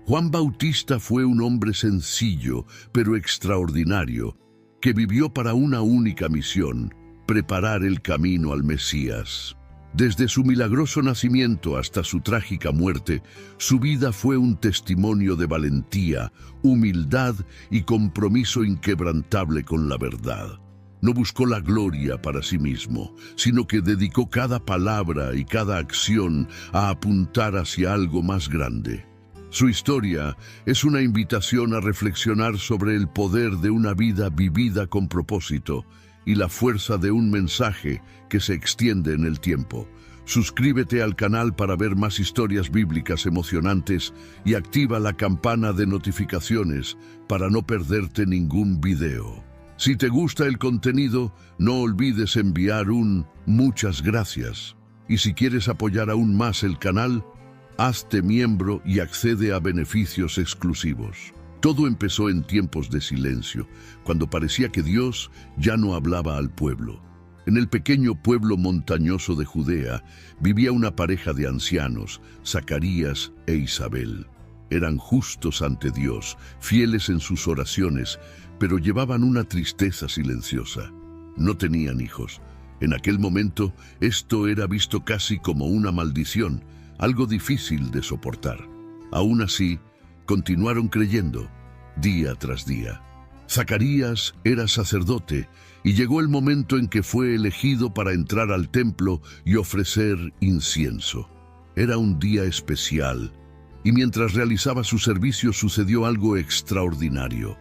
Juan Bautista fue un hombre sencillo, pero extraordinario, que vivió para una única misión: preparar el camino al Mesías. Desde su milagroso nacimiento hasta su trágica muerte, su vida fue un testimonio de valentía, humildad y compromiso inquebrantable con la verdad. No buscó la gloria para sí mismo, sino que dedicó cada palabra y cada acción a apuntar hacia algo más grande. Su historia es una invitación a reflexionar sobre el poder de una vida vivida con propósito y la fuerza de un mensaje que se extiende en el tiempo. Suscríbete al canal para ver más historias bíblicas emocionantes y activa la campana de notificaciones para no perderte ningún video. Si te gusta el contenido, no olvides enviar un muchas gracias. Y si quieres apoyar aún más el canal, hazte miembro y accede a beneficios exclusivos. Todo empezó en tiempos de silencio, cuando parecía que Dios ya no hablaba al pueblo. En el pequeño pueblo montañoso de Judea vivía una pareja de ancianos, Zacarías e Isabel. Eran justos ante Dios, fieles en sus oraciones, pero llevaban una tristeza silenciosa. No tenían hijos. En aquel momento, esto era visto casi como una maldición, algo difícil de soportar. Aún así, continuaron creyendo, día tras día. Zacarías era sacerdote y llegó el momento en que fue elegido para entrar al templo y ofrecer incienso. Era un día especial, y mientras realizaba su servicio sucedió algo extraordinario.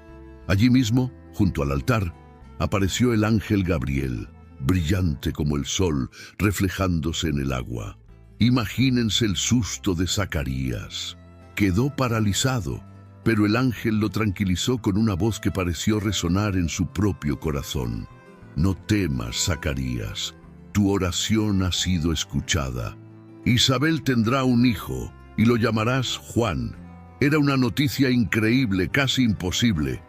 Allí mismo, junto al altar, apareció el ángel Gabriel, brillante como el sol, reflejándose en el agua. Imagínense el susto de Zacarías. Quedó paralizado, pero el ángel lo tranquilizó con una voz que pareció resonar en su propio corazón. No temas, Zacarías, tu oración ha sido escuchada. Isabel tendrá un hijo y lo llamarás Juan. Era una noticia increíble, casi imposible.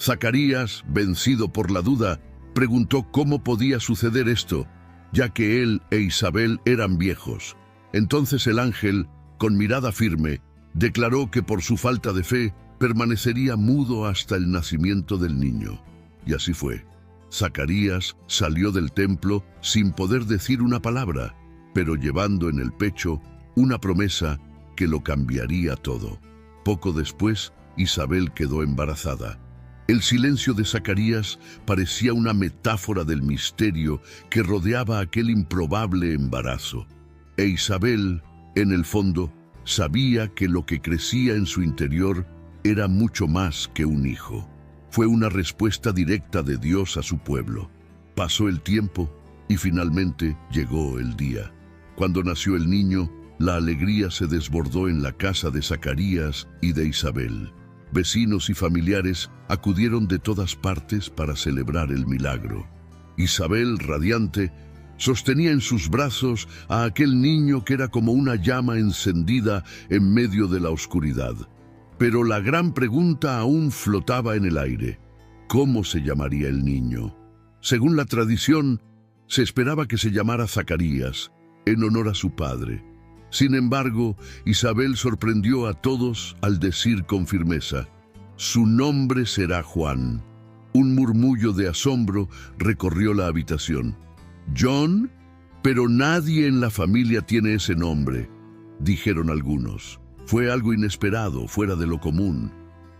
Zacarías, vencido por la duda, preguntó cómo podía suceder esto, ya que él e Isabel eran viejos. Entonces el ángel, con mirada firme, declaró que por su falta de fe permanecería mudo hasta el nacimiento del niño. Y así fue. Zacarías salió del templo sin poder decir una palabra, pero llevando en el pecho una promesa que lo cambiaría todo. Poco después, Isabel quedó embarazada. El silencio de Zacarías parecía una metáfora del misterio que rodeaba aquel improbable embarazo. E Isabel, en el fondo, sabía que lo que crecía en su interior era mucho más que un hijo. Fue una respuesta directa de Dios a su pueblo. Pasó el tiempo y finalmente llegó el día. Cuando nació el niño, la alegría se desbordó en la casa de Zacarías y de Isabel. Vecinos y familiares acudieron de todas partes para celebrar el milagro. Isabel, radiante, sostenía en sus brazos a aquel niño que era como una llama encendida en medio de la oscuridad. Pero la gran pregunta aún flotaba en el aire. ¿Cómo se llamaría el niño? Según la tradición, se esperaba que se llamara Zacarías, en honor a su padre. Sin embargo, Isabel sorprendió a todos al decir con firmeza: «Su nombre será Juan». Un murmullo de asombro recorrió la habitación. «¿John? Pero nadie en la familia tiene ese nombre», dijeron algunos. Fue algo inesperado, fuera de lo común.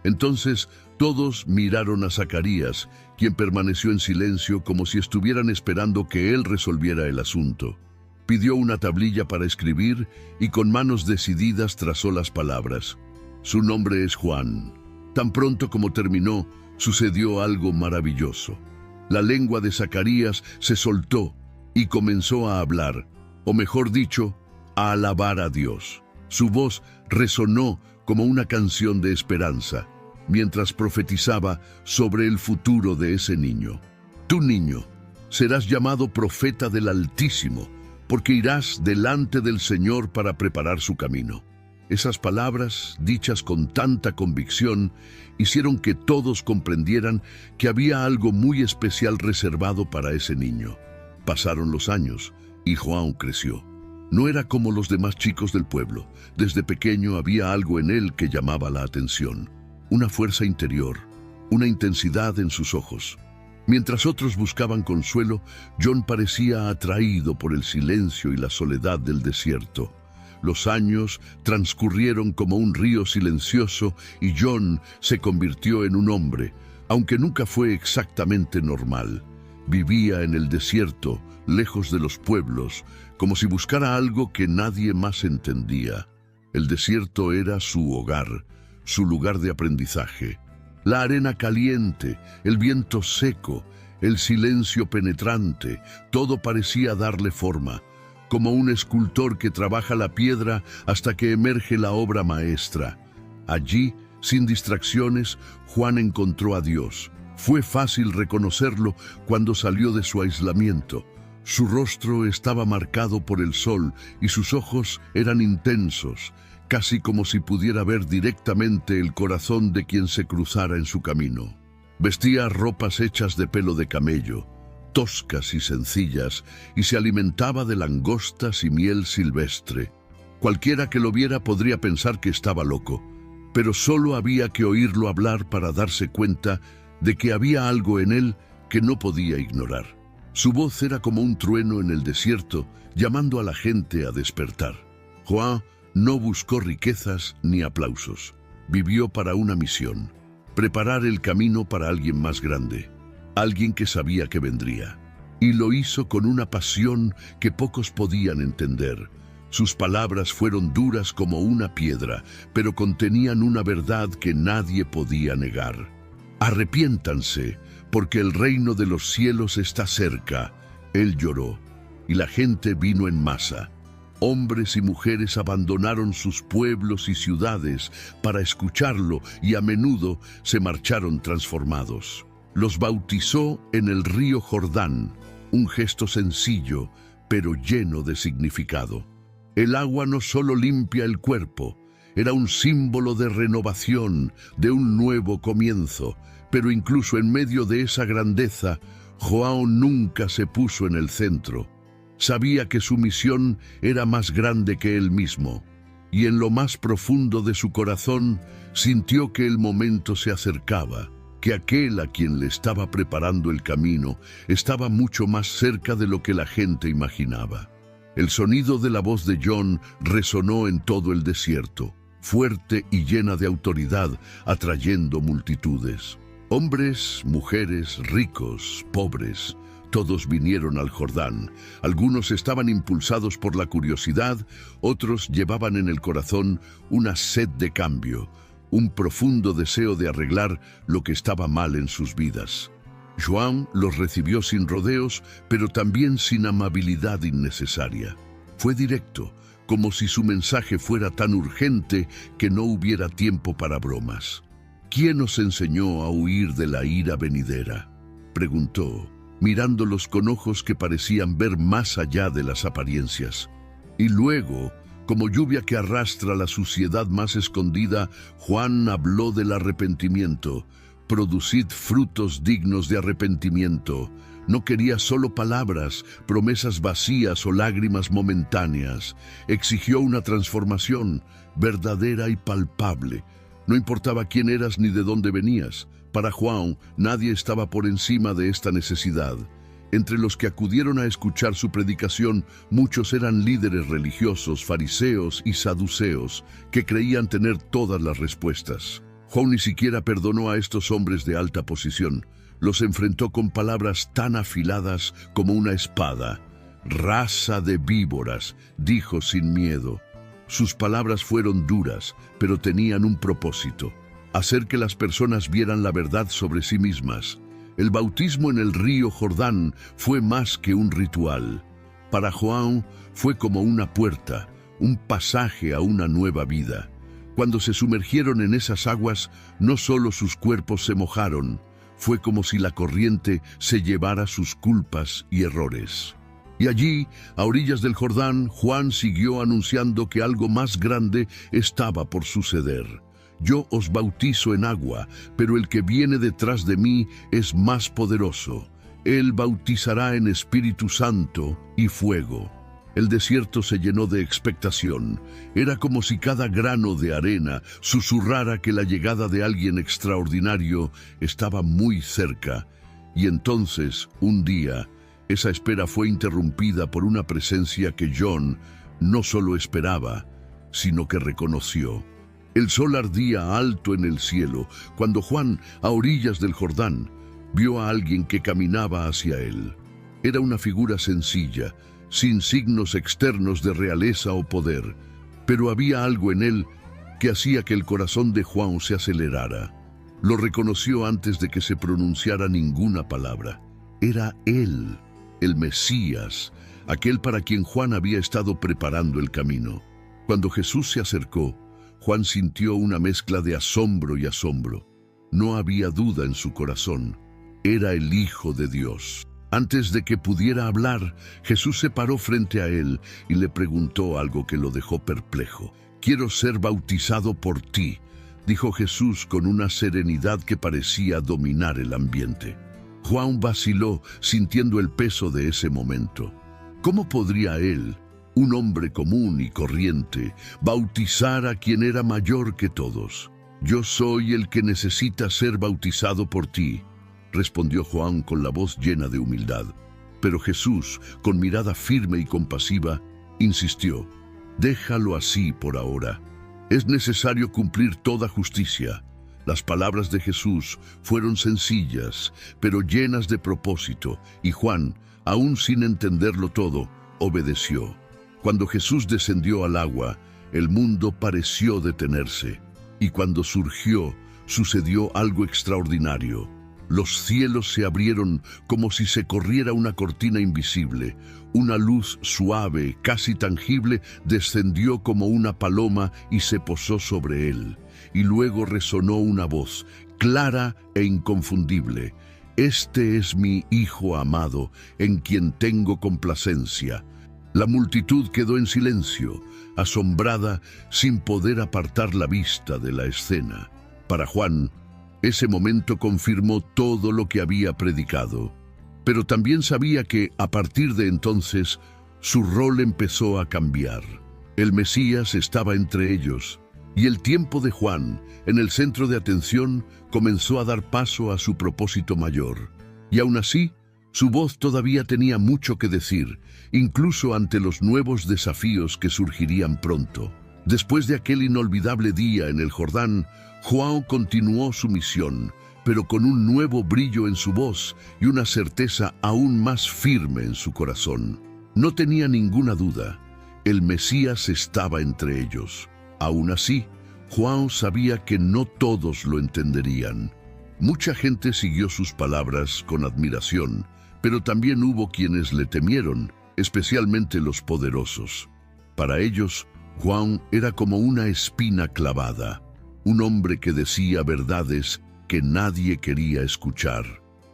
Entonces todos miraron a Zacarías, quien permaneció en silencio como si estuvieran esperando que él resolviera el asunto. Pidió una tablilla para escribir y con manos decididas trazó las palabras. «Su nombre es Juan». Tan pronto como terminó, sucedió algo maravilloso. La lengua de Zacarías se soltó y comenzó a hablar, o mejor dicho, a alabar a Dios. Su voz resonó como una canción de esperanza, mientras profetizaba sobre el futuro de ese niño. «Tú, niño, serás llamado profeta del Altísimo, porque irás delante del Señor para preparar su camino». Esas palabras, dichas con tanta convicción, hicieron que todos comprendieran que había algo muy especial reservado para ese niño. Pasaron los años y Juan creció. No era como los demás chicos del pueblo. Desde pequeño había algo en él que llamaba la atención. Una fuerza interior, una intensidad en sus ojos. Mientras otros buscaban consuelo, John parecía atraído por el silencio y la soledad del desierto. Los años transcurrieron como un río silencioso y John se convirtió en un hombre, aunque nunca fue exactamente normal. Vivía en el desierto, lejos de los pueblos, como si buscara algo que nadie más entendía. El desierto era su hogar, su lugar de aprendizaje. La arena caliente, el viento seco, el silencio penetrante, todo parecía darle forma, como un escultor que trabaja la piedra hasta que emerge la obra maestra. Allí, sin distracciones, Juan encontró a Dios. Fue fácil reconocerlo cuando salió de su aislamiento. Su rostro estaba marcado por el sol y sus ojos eran intensos, casi como si pudiera ver directamente el corazón de quien se cruzara en su camino. Vestía ropas hechas de pelo de camello, toscas y sencillas, y se alimentaba de langostas y miel silvestre. Cualquiera que lo viera podría pensar que estaba loco, pero solo había que oírlo hablar para darse cuenta de que había algo en él que no podía ignorar. Su voz era como un trueno en el desierto, llamando a la gente a despertar. Juan no buscó riquezas ni aplausos. Vivió para una misión: preparar el camino para alguien más grande, alguien que sabía que vendría. Y lo hizo con una pasión que pocos podían entender. Sus palabras fueron duras como una piedra, pero contenían una verdad que nadie podía negar. Arrepiéntanse, porque el reino de los cielos está cerca. Él lloró, y la gente vino en masa. Hombres y mujeres abandonaron sus pueblos y ciudades para escucharlo y a menudo se marcharon transformados. Los bautizó en el río Jordán, un gesto sencillo, pero lleno de significado. El agua no solo limpia el cuerpo, era un símbolo de renovación, de un nuevo comienzo, pero incluso en medio de esa grandeza, João nunca se puso en el centro. Sabía que su misión era más grande que él mismo, y en lo más profundo de su corazón sintió que el momento se acercaba, que aquel a quien le estaba preparando el camino estaba mucho más cerca de lo que la gente imaginaba. El sonido de la voz de John resonó en todo el desierto, fuerte y llena de autoridad, atrayendo multitudes. Hombres, mujeres, ricos, pobres, todos vinieron al Jordán. Algunos estaban impulsados por la curiosidad, otros llevaban en el corazón una sed de cambio, un profundo deseo de arreglar lo que estaba mal en sus vidas. João los recibió sin rodeos, pero también sin amabilidad innecesaria. Fue directo, como si su mensaje fuera tan urgente que no hubiera tiempo para bromas. ¿Quién os enseñó a huir de la ira venidera?, preguntó, mirándolos con ojos que parecían ver más allá de las apariencias. Y luego, como lluvia que arrastra la suciedad más escondida, Juan habló del arrepentimiento. Producid frutos dignos de arrepentimiento. No quería solo palabras, promesas vacías o lágrimas momentáneas. Exigió una transformación verdadera y palpable. No importaba quién eras ni de dónde venías. Para João, nadie estaba por encima de esta necesidad. Entre los que acudieron a escuchar su predicación, muchos eran líderes religiosos, fariseos y saduceos, que creían tener todas las respuestas. João ni siquiera perdonó a estos hombres de alta posición. Los enfrentó con palabras tan afiladas como una espada. «Raza de víboras», dijo sin miedo. Sus palabras fueron duras, pero tenían un propósito: hacer que las personas vieran la verdad sobre sí mismas. El bautismo en el río Jordán fue más que un ritual. Para João fue como una puerta, un pasaje a una nueva vida. Cuando se sumergieron en esas aguas, no solo sus cuerpos se mojaron, fue como si la corriente se llevara sus culpas y errores. Y allí, a orillas del Jordán, Juan siguió anunciando que algo más grande estaba por suceder. Yo os bautizo en agua, pero el que viene detrás de mí es más poderoso. Él bautizará en Espíritu Santo y fuego. El desierto se llenó de expectación. Era como si cada grano de arena susurrara que la llegada de alguien extraordinario estaba muy cerca. Y entonces, un día, esa espera fue interrumpida por una presencia que John no solo esperaba, sino que reconoció. El sol ardía alto en el cielo cuando Juan, a orillas del Jordán, vio a alguien que caminaba hacia él. Era una figura sencilla, sin signos externos de realeza o poder, pero había algo en él que hacía que el corazón de Juan se acelerara. Lo reconoció antes de que se pronunciara ninguna palabra. Era él, el Mesías, aquel para quien Juan había estado preparando el camino. Cuando Jesús se acercó, Juan sintió una mezcla de asombro y asombro. No había duda en su corazón. Era el Hijo de Dios. Antes de que pudiera hablar, Jesús se paró frente a él y le preguntó algo que lo dejó perplejo. «Quiero ser bautizado por ti», dijo Jesús con una serenidad que parecía dominar el ambiente. Juan vaciló, sintiendo el peso de ese momento. ¿Cómo podría él, un hombre común y corriente, bautizar a quien era mayor que todos? «Yo soy el que necesita ser bautizado por ti», respondió Juan con la voz llena de humildad. Pero Jesús, con mirada firme y compasiva, insistió: «Déjalo así por ahora. Es necesario cumplir toda justicia». Las palabras de Jesús fueron sencillas, pero llenas de propósito, y Juan, aún sin entenderlo todo, obedeció. Cuando Jesús descendió al agua, el mundo pareció detenerse, y cuando surgió, sucedió algo extraordinario. Los cielos se abrieron como si se corriera una cortina invisible. Una luz suave, casi tangible, descendió como una paloma y se posó sobre él. Y luego resonó una voz, clara e inconfundible: «Este es mi Hijo amado, en quien tengo complacencia». La multitud quedó en silencio, asombrada, sin poder apartar la vista de la escena. Para Juan, ese momento confirmó todo lo que había predicado, pero también sabía que, a partir de entonces, su rol empezó a cambiar. El Mesías estaba entre ellos, y el tiempo de Juan, en el centro de atención, comenzó a dar paso a su propósito mayor. Y aún así, su voz todavía tenía mucho que decir, incluso ante los nuevos desafíos que surgirían pronto. Después de aquel inolvidable día en el Jordán, Juan continuó su misión, pero con un nuevo brillo en su voz y una certeza aún más firme en su corazón. No tenía ninguna duda, el Mesías estaba entre ellos. Aún así, Juan sabía que no todos lo entenderían. Mucha gente siguió sus palabras con admiración, pero también hubo quienes le temieron, especialmente los poderosos. Para ellos, Juan era como una espina clavada, un hombre que decía verdades que nadie quería escuchar.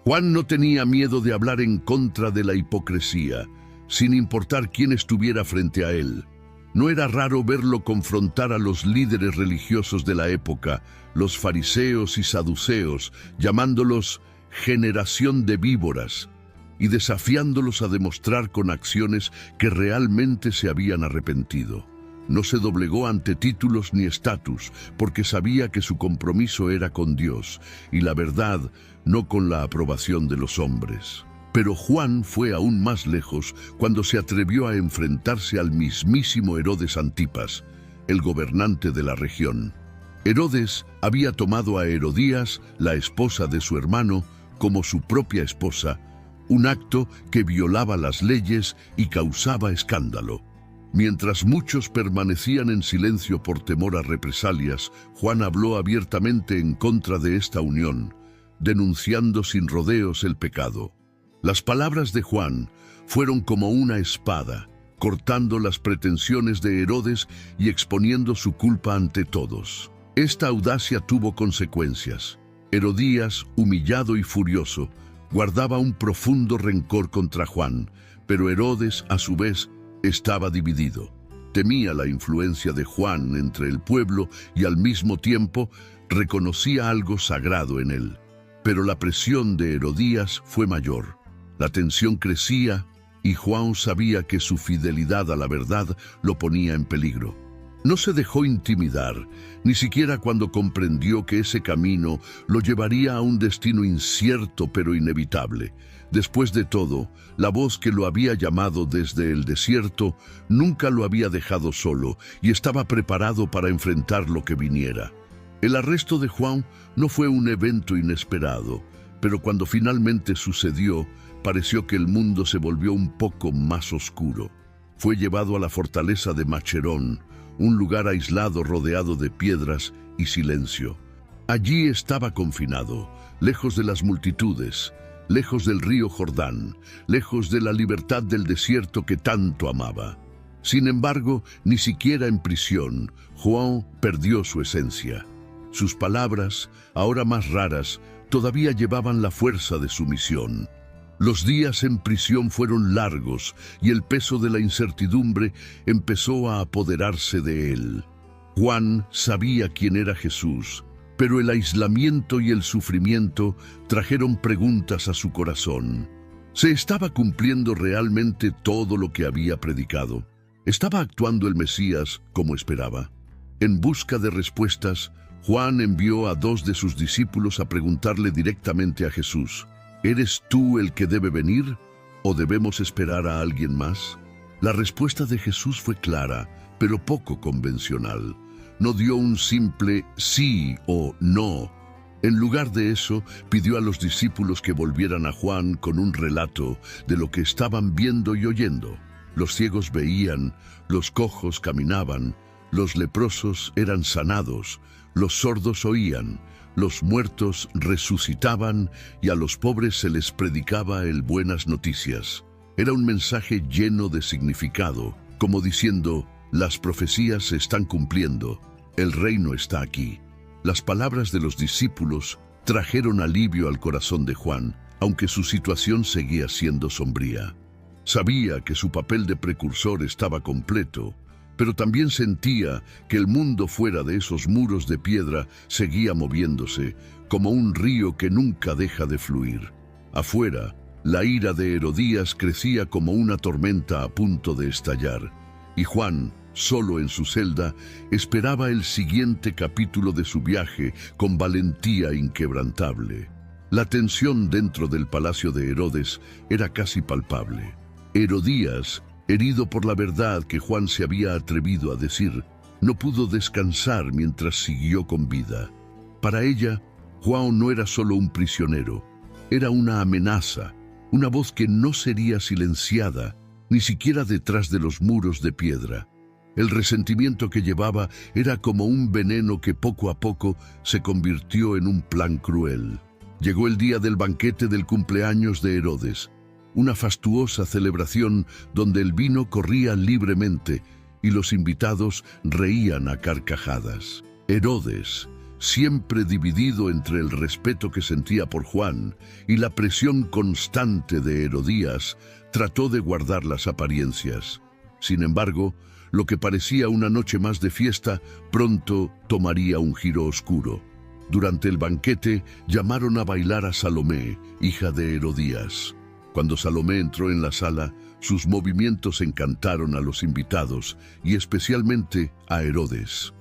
Juan no tenía miedo de hablar en contra de la hipocresía, sin importar quién estuviera frente a él. No era raro verlo confrontar a los líderes religiosos de la época, los fariseos y saduceos, llamándolos generación de víboras, y desafiándolos a demostrar con acciones que realmente se habían arrepentido. No se doblegó ante títulos ni estatus, porque sabía que su compromiso era con Dios, y la verdad, no con la aprobación de los hombres. Pero Juan fue aún más lejos cuando se atrevió a enfrentarse al mismísimo Herodes Antipas, el gobernante de la región. Herodes había tomado a Herodías, la esposa de su hermano, como su propia esposa, un acto que violaba las leyes y causaba escándalo. Mientras muchos permanecían en silencio por temor a represalias, Juan habló abiertamente en contra de esta unión, denunciando sin rodeos el pecado. Las palabras de Juan fueron como una espada, cortando las pretensiones de Herodes y exponiendo su culpa ante todos. Esta audacia tuvo consecuencias. Herodías, humillado y furioso, guardaba un profundo rencor contra Juan, pero Herodes, a su vez, estaba dividido. Temía la influencia de Juan entre el pueblo y al mismo tiempo reconocía algo sagrado en él. Pero la presión de Herodías fue mayor. La tensión crecía y Juan sabía que su fidelidad a la verdad lo ponía en peligro. No se dejó intimidar, ni siquiera cuando comprendió que ese camino lo llevaría a un destino incierto pero inevitable. Después de todo, la voz que lo había llamado desde el desierto nunca lo había dejado solo y estaba preparado para enfrentar lo que viniera. El arresto de Juan no fue un evento inesperado, pero cuando finalmente sucedió, pareció que el mundo se volvió un poco más oscuro. Fue llevado a la fortaleza de Macherón, un lugar aislado rodeado de piedras y silencio. Allí estaba confinado, lejos de las multitudes, lejos del río Jordán, lejos de la libertad del desierto que tanto amaba. Sin embargo, ni siquiera en prisión, Juan perdió su esencia. Sus palabras, ahora más raras, todavía llevaban la fuerza de su misión. Los días en prisión fueron largos y el peso de la incertidumbre empezó a apoderarse de él. Juan sabía quién era Jesús, pero el aislamiento y el sufrimiento trajeron preguntas a su corazón. ¿Se estaba cumpliendo realmente todo lo que había predicado? ¿Estaba actuando el Mesías como esperaba? En busca de respuestas, Juan envió a 2 de sus discípulos a preguntarle directamente a Jesús: ¿eres tú el que debe venir o debemos esperar a alguien más? La respuesta de Jesús fue clara, pero poco convencional. No dio un simple sí o no. En lugar de eso, pidió a los discípulos que volvieran a Juan con un relato de lo que estaban viendo y oyendo. Los ciegos veían, los cojos caminaban, los leprosos eran sanados, los sordos oían, los muertos resucitaban y a los pobres se les predicaba el buenas noticias. Era un mensaje lleno de significado, como diciendo: las profecías se están cumpliendo, el reino está aquí. Las palabras de los discípulos trajeron alivio al corazón de Juan, aunque su situación seguía siendo sombría. Sabía que su papel de precursor estaba completo, pero también sentía que el mundo fuera de esos muros de piedra seguía moviéndose, como un río que nunca deja de fluir. Afuera, la ira de Herodías crecía como una tormenta a punto de estallar, y Juan, solo en su celda, esperaba el siguiente capítulo de su viaje con valentía inquebrantable. La tensión dentro del palacio de Herodes era casi palpable. Herodías, herido por la verdad que Juan se había atrevido a decir, no pudo descansar mientras siguió con vida. Para ella, Juan no era solo un prisionero, era una amenaza, una voz que no sería silenciada, ni siquiera detrás de los muros de piedra. El resentimiento que llevaba era como un veneno que poco a poco se convirtió en un plan cruel. Llegó el día del banquete del cumpleaños de Herodes, una fastuosa celebración donde el vino corría libremente y los invitados reían a carcajadas. Herodes, siempre dividido entre el respeto que sentía por Juan y la presión constante de Herodías, trató de guardar las apariencias. Sin embargo, lo que parecía una noche más de fiesta, pronto tomaría un giro oscuro. Durante el banquete, llamaron a bailar a Salomé, hija de Herodías. Cuando Salomé entró en la sala, sus movimientos encantaron a los invitados y especialmente a Herodes.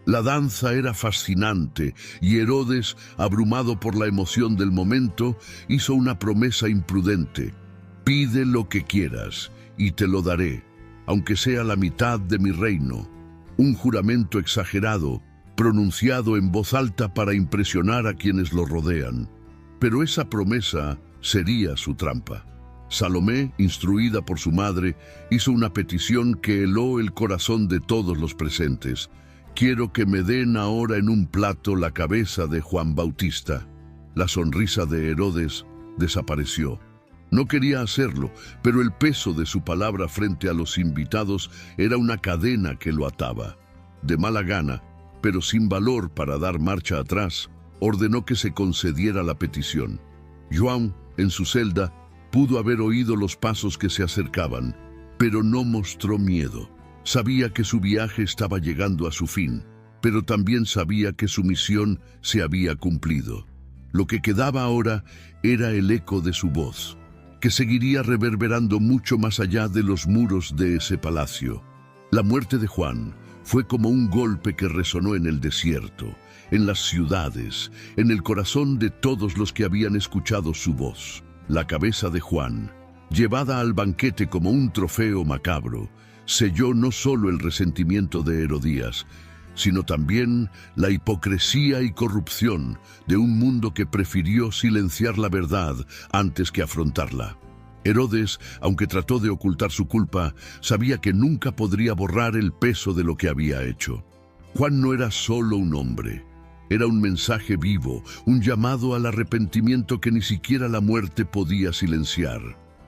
La danza era fascinante y Herodes, abrumado por la emoción del momento, hizo una promesa imprudente: «Pide lo que quieras y te lo daré, aunque sea la mitad de mi reino». Un juramento exagerado, pronunciado en voz alta para impresionar a quienes lo rodean. Pero esa promesa sería su trampa. Salomé, instruida por su madre, hizo una petición que heló el corazón de todos los presentes: «Quiero que me den ahora en un plato la cabeza de Juan Bautista». La sonrisa de Herodes desapareció. No quería hacerlo, pero el peso de su palabra frente a los invitados era una cadena que lo ataba. De mala gana, pero sin valor para dar marcha atrás, ordenó que se concediera la petición. Juan, en su celda, pudo haber oído los pasos que se acercaban, pero no mostró miedo. Sabía que su viaje estaba llegando a su fin, pero también sabía que su misión se había cumplido. Lo que quedaba ahora era el eco de su voz. que seguiría reverberando mucho más allá de los muros de ese palacio. La muerte de Juan fue como un golpe que resonó en el desierto, en las ciudades, en el corazón de todos los que habían escuchado su voz. La cabeza de Juan, llevada al banquete como un trofeo macabro, selló no solo el resentimiento de Herodías, sino también la hipocresía y corrupción de un mundo que prefirió silenciar la verdad antes que afrontarla. Herodes, aunque trató de ocultar su culpa, sabía que nunca podría borrar el peso de lo que había hecho. Juan no era solo un hombre, era un mensaje vivo, un llamado al arrepentimiento que ni siquiera la muerte podía silenciar.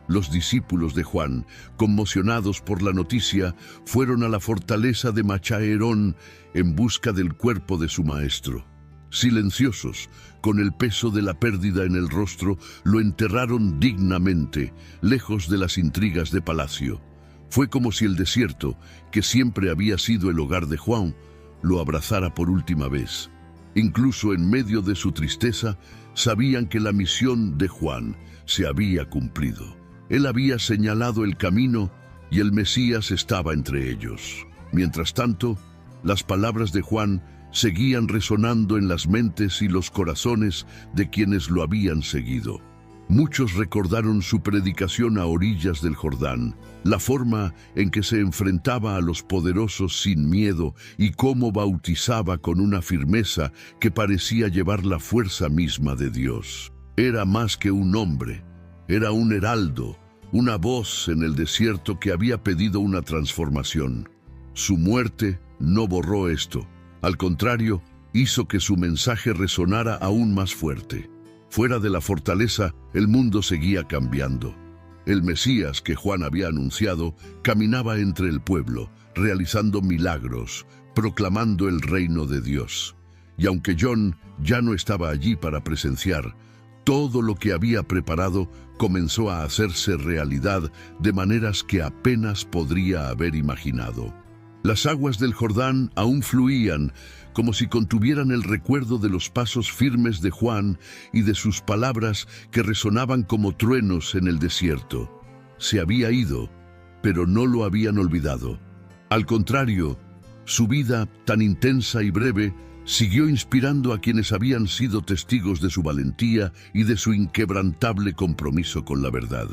Los discípulos de Juan, conmocionados por la noticia, fueron a la fortaleza de Machaerón en busca del cuerpo de su maestro. Silenciosos, con el peso de la pérdida en el rostro, lo enterraron dignamente, lejos de las intrigas de palacio. Fue como si el desierto, que siempre había sido el hogar de Juan, lo abrazara por última vez. Incluso en medio de su tristeza, sabían que la misión de Juan se había cumplido. Él había señalado el camino y el Mesías estaba entre ellos. Mientras tanto, las palabras de Juan seguían resonando en las mentes y los corazones de quienes lo habían seguido. Muchos recordaron su predicación a orillas del Jordán, la forma en que se enfrentaba a los poderosos sin miedo y cómo bautizaba con una firmeza que parecía llevar la fuerza misma de Dios. Era más que un hombre. Era un heraldo, una voz en el desierto que había pedido una transformación. Su muerte no borró esto. Al contrario, hizo que su mensaje resonara aún más fuerte. Fuera de la fortaleza, el mundo seguía cambiando. El Mesías que Juan había anunciado caminaba entre el pueblo, realizando milagros, proclamando el reino de Dios. Y aunque John ya no estaba allí para presenciar, todo lo que había preparado comenzó a hacerse realidad de maneras que apenas podría haber imaginado. Las aguas del Jordán aún fluían, como si contuvieran el recuerdo de los pasos firmes de Juan y de sus palabras que resonaban como truenos en el desierto. Se había ido, pero no lo habían olvidado. Al contrario, su vida, tan intensa y breve, siguió inspirando a quienes habían sido testigos de su valentía y de su inquebrantable compromiso con la verdad.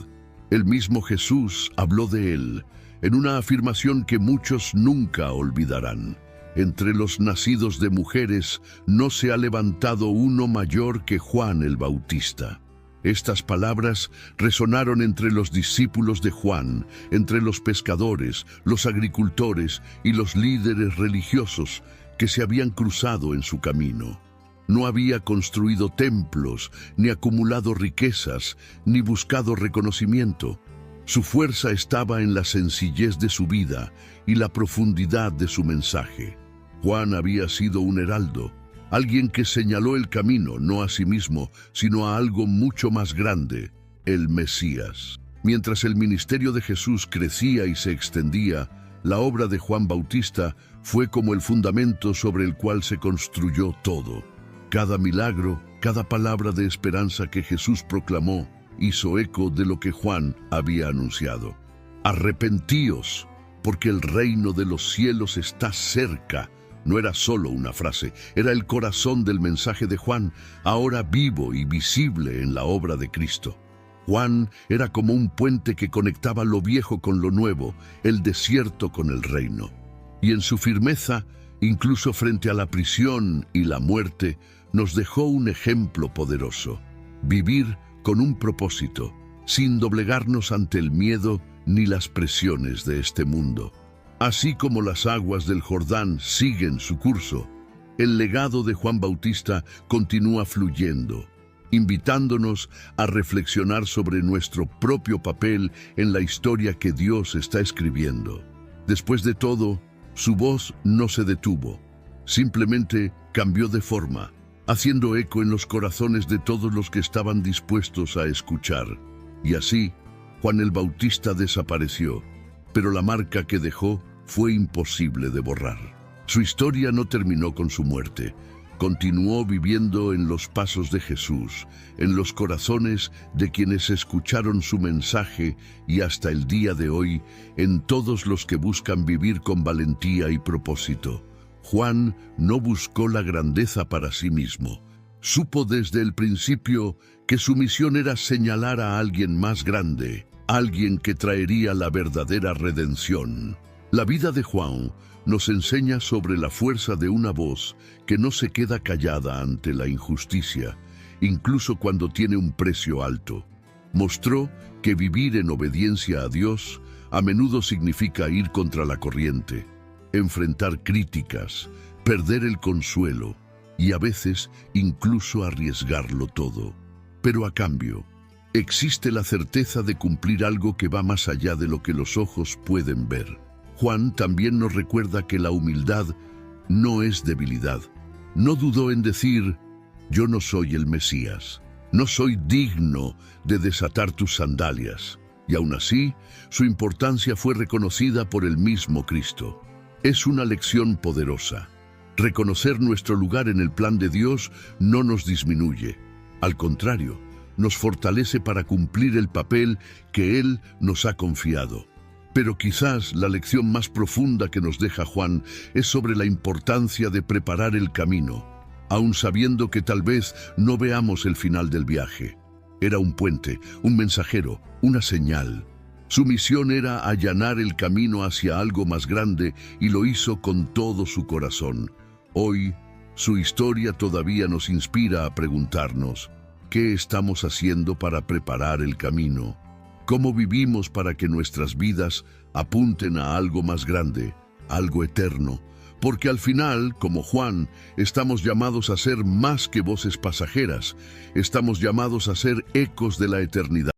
El mismo Jesús habló de él, en una afirmación que muchos nunca olvidarán. Entre los nacidos de mujeres no se ha levantado uno mayor que Juan el Bautista. Estas palabras resonaron entre los discípulos de Juan, entre los pescadores, los agricultores y los líderes religiosos que se habían cruzado en su camino. No había construido templos, ni acumulado riquezas, ni buscado reconocimiento. Su fuerza estaba en la sencillez de su vida y la profundidad de su mensaje. Juan había sido un heraldo, alguien que señaló el camino no a sí mismo, sino a algo mucho más grande, el Mesías. Mientras el ministerio de Jesús crecía y se extendía, la obra de Juan Bautista fue como el fundamento sobre el cual se construyó todo. Cada milagro, cada palabra de esperanza que Jesús proclamó, hizo eco de lo que Juan había anunciado. Arrepentíos, porque el reino de los cielos está cerca. No era solo una frase, era el corazón del mensaje de Juan, ahora vivo y visible en la obra de Cristo. Juan era como un puente que conectaba lo viejo con lo nuevo, el desierto con el reino. Y en su firmeza, incluso frente a la prisión y la muerte, nos dejó un ejemplo poderoso: vivir con un propósito, sin doblegarnos ante el miedo ni las presiones de este mundo. Así como las aguas del Jordán siguen su curso, el legado de Juan Bautista continúa fluyendo, invitándonos a reflexionar sobre nuestro propio papel en la historia que Dios está escribiendo. Después de todo, su voz no se detuvo, simplemente cambió de forma, haciendo eco en los corazones de todos los que estaban dispuestos a escuchar. Y así, Juan el Bautista desapareció, pero la marca que dejó fue imposible de borrar. Su historia no terminó con su muerte. continuó viviendo en los pasos de Jesús, en los corazones de quienes escucharon su mensaje y hasta el día de hoy, en todos los que buscan vivir con valentía y propósito. Juan no buscó la grandeza para sí mismo. Supo desde el principio que su misión era señalar a alguien más grande, alguien que traería la verdadera redención. La vida de Juan nos enseña sobre la fuerza de una voz que no se queda callada ante la injusticia, incluso cuando tiene un precio alto. Mostró que vivir en obediencia a Dios a menudo significa ir contra la corriente, enfrentar críticas, perder el consuelo y a veces incluso arriesgarlo todo. Pero a cambio, existe la certeza de cumplir algo que va más allá de lo que los ojos pueden ver. Juan también nos recuerda que la humildad no es debilidad. No dudó en decir: yo no soy el Mesías, no soy digno de desatar tus sandalias. Y aún así, su importancia fue reconocida por el mismo Cristo. Es una lección poderosa. Reconocer nuestro lugar en el plan de Dios no nos disminuye. Al contrario, nos fortalece para cumplir el papel que Él nos ha confiado. Pero quizás la lección más profunda que nos deja Juan es sobre la importancia de preparar el camino, aun sabiendo que tal vez no veamos el final del viaje. Era un puente, un mensajero, una señal. Su misión era allanar el camino hacia algo más grande y lo hizo con todo su corazón. Hoy, su historia todavía nos inspira a preguntarnos: ¿qué estamos haciendo para preparar el camino? ¿Cómo vivimos para que nuestras vidas apunten a algo más grande, algo eterno? Porque al final, como Juan, estamos llamados a ser más que voces pasajeras. Estamos llamados a ser ecos de la eternidad.